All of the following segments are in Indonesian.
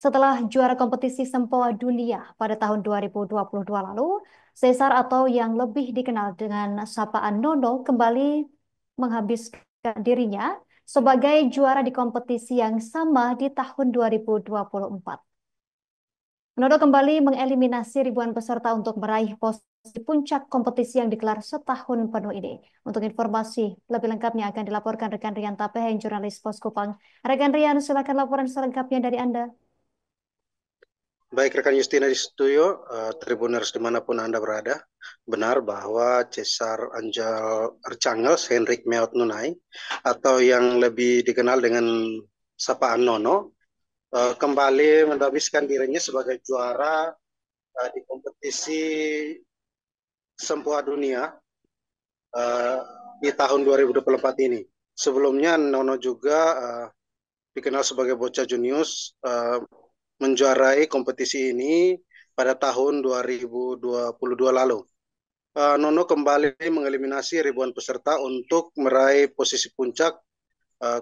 Setelah juara kompetisi Sempoa Dunia pada tahun 2022 lalu, Cesar atau yang lebih dikenal dengan sapaan Nono kembali menghabiskan dirinya sebagai juara di kompetisi yang sama di tahun 2024. Nono kembali mengeliminasi ribuan peserta untuk meraih posisi puncak kompetisi yang digelar setahun penuh ini. Untuk informasi lebih lengkapnya akan dilaporkan rekan Rian Tapehen, jurnalis Pos Kupang. Rekan Rian, silakan laporan selengkapnya dari Anda. Baik rekan Justina di studio, Tribuners dimanapun Anda berada, benar bahwa Cesar Angel Arcangels Henrik Meot Nunai atau yang lebih dikenal dengan sapaan Nono kembali mendabiskan dirinya sebagai juara di kompetisi Sempoa Dunia uh, di tahun 2024 ini. Sebelumnya Nono juga dikenal sebagai bocah junius menjuarai kompetisi ini pada tahun 2022 lalu. Nono kembali mengeliminasi ribuan peserta untuk meraih posisi puncak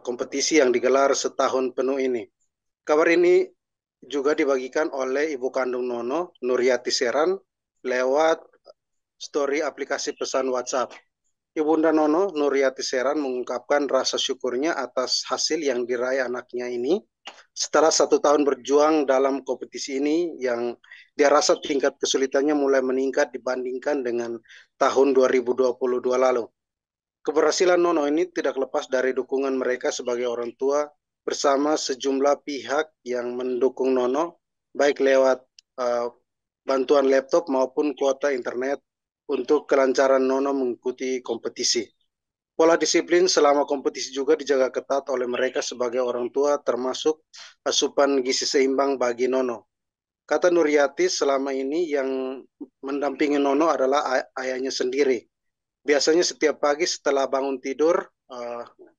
kompetisi yang digelar setahun penuh ini. Kabar ini juga dibagikan oleh ibu kandung Nono, Nuryati Seran, lewat story aplikasi pesan WhatsApp. Ibunda Nono, Nuryati Seran, mengungkapkan rasa syukurnya atas hasil yang diraih anaknya ini setelah 1 tahun berjuang dalam kompetisi ini yang dia rasa tingkat kesulitannya mulai meningkat dibandingkan dengan tahun 2022 lalu. Keberhasilan Nono ini tidak lepas dari dukungan mereka sebagai orang tua bersama sejumlah pihak yang mendukung Nono, baik lewat bantuan laptop maupun kuota internet untuk kelancaran Nono mengikuti kompetisi. Pola disiplin selama kompetisi juga dijaga ketat oleh mereka sebagai orang tua, termasuk asupan gizi seimbang bagi Nono. Kata Nuryati, selama ini yang mendampingi Nono adalah ayahnya sendiri. Biasanya setiap pagi setelah bangun tidur,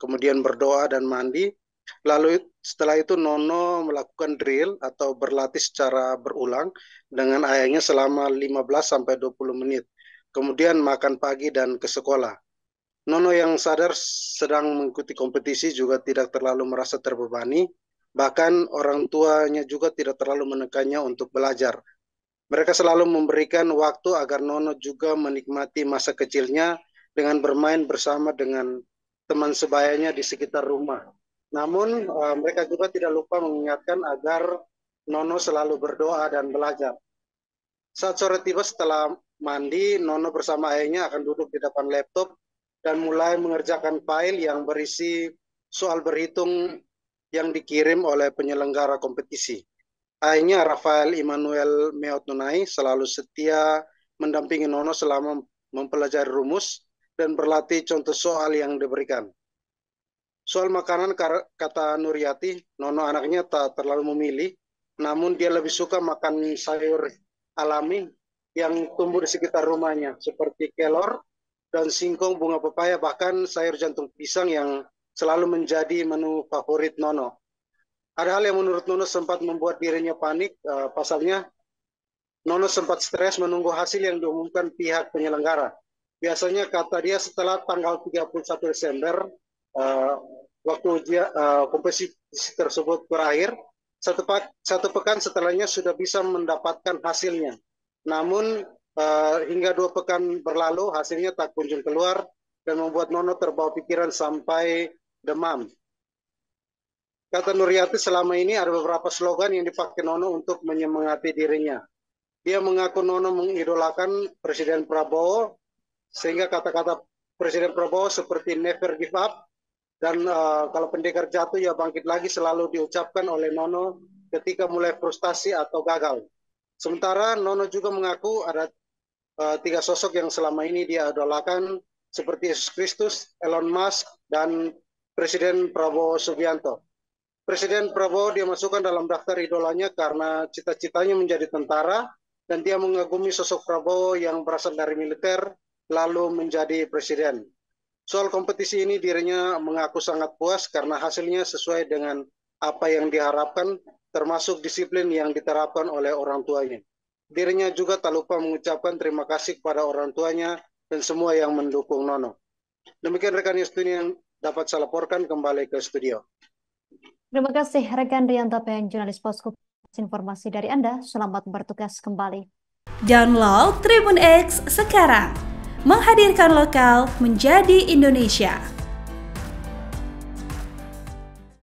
kemudian berdoa dan mandi, lalu setelah itu Nono melakukan drill atau berlatih secara berulang dengan ayahnya selama 15-20 menit. Kemudian makan pagi dan ke sekolah. Nono yang sadar sedang mengikuti kompetisi juga tidak terlalu merasa terbebani, bahkan orang tuanya juga tidak terlalu menekannya untuk belajar. Mereka selalu memberikan waktu agar Nono juga menikmati masa kecilnya dengan bermain bersama dengan teman sebayanya di sekitar rumah. Namun mereka juga tidak lupa mengingatkan agar Nono selalu berdoa dan belajar. Saat sore tiba setelah mandi, Nono bersama ayahnya akan duduk di depan laptop dan mulai mengerjakan file yang berisi soal berhitung yang dikirim oleh penyelenggara kompetisi. Ayahnya Rafael Immanuel Meot Nunai selalu setia mendampingi Nono selama mempelajari rumus dan berlatih contoh soal yang diberikan. Soal makanan, kata Nuryati, Nono anaknya tak terlalu memilih, namun dia lebih suka makan sayur alami yang tumbuh di sekitar rumahnya, seperti kelor, dan singkong, bunga pepaya, bahkan sayur jantung pisang yang selalu menjadi menu favorit Nono. Ada hal yang menurut Nono sempat membuat dirinya panik, pasalnya Nono sempat stres menunggu hasil yang diumumkan pihak penyelenggara. Biasanya kata dia setelah tanggal 31 Desember, waktu kompetisi tersebut berakhir, satu pekan setelahnya sudah bisa mendapatkan hasilnya. Namun hingga 2 pekan berlalu, hasilnya tak kunjung keluar dan membuat Nono terbawa pikiran sampai demam. Kata Nuryati, selama ini ada beberapa slogan yang dipakai Nono untuk menyemangati dirinya. Dia mengaku Nono mengidolakan Presiden Prabowo, sehingga kata-kata Presiden Prabowo seperti never give up, dan kalau pendekar jatuh ya bangkit lagi selalu diucapkan oleh Nono ketika mulai frustasi atau gagal. Sementara Nono juga mengaku ada 3 sosok yang selama ini dia idolakan, seperti Yesus Kristus, Elon Musk, dan Presiden Prabowo Subianto. Presiden Prabowo dia masukkan dalam daftar idolanya karena cita-citanya menjadi tentara dan dia mengagumi sosok Prabowo yang berasal dari militer lalu menjadi presiden. Soal kompetisi ini dirinya mengaku sangat puas karena hasilnya sesuai dengan apa yang diharapkan, termasuk disiplin yang diterapkan oleh orang tuanya. Dirinya juga tak lupa mengucapkan terima kasih kepada orang tuanya dan semua yang mendukung Nono. Demikian rekan Yustini yang dapat saya laporkan, kembali ke studio. Terima kasih rekan Rian Tapehen, jurnalis Posko. informasi dari Anda. Selamat bertugas kembali. Download Tribun X sekarang, menghadirkan lokal menjadi Indonesia.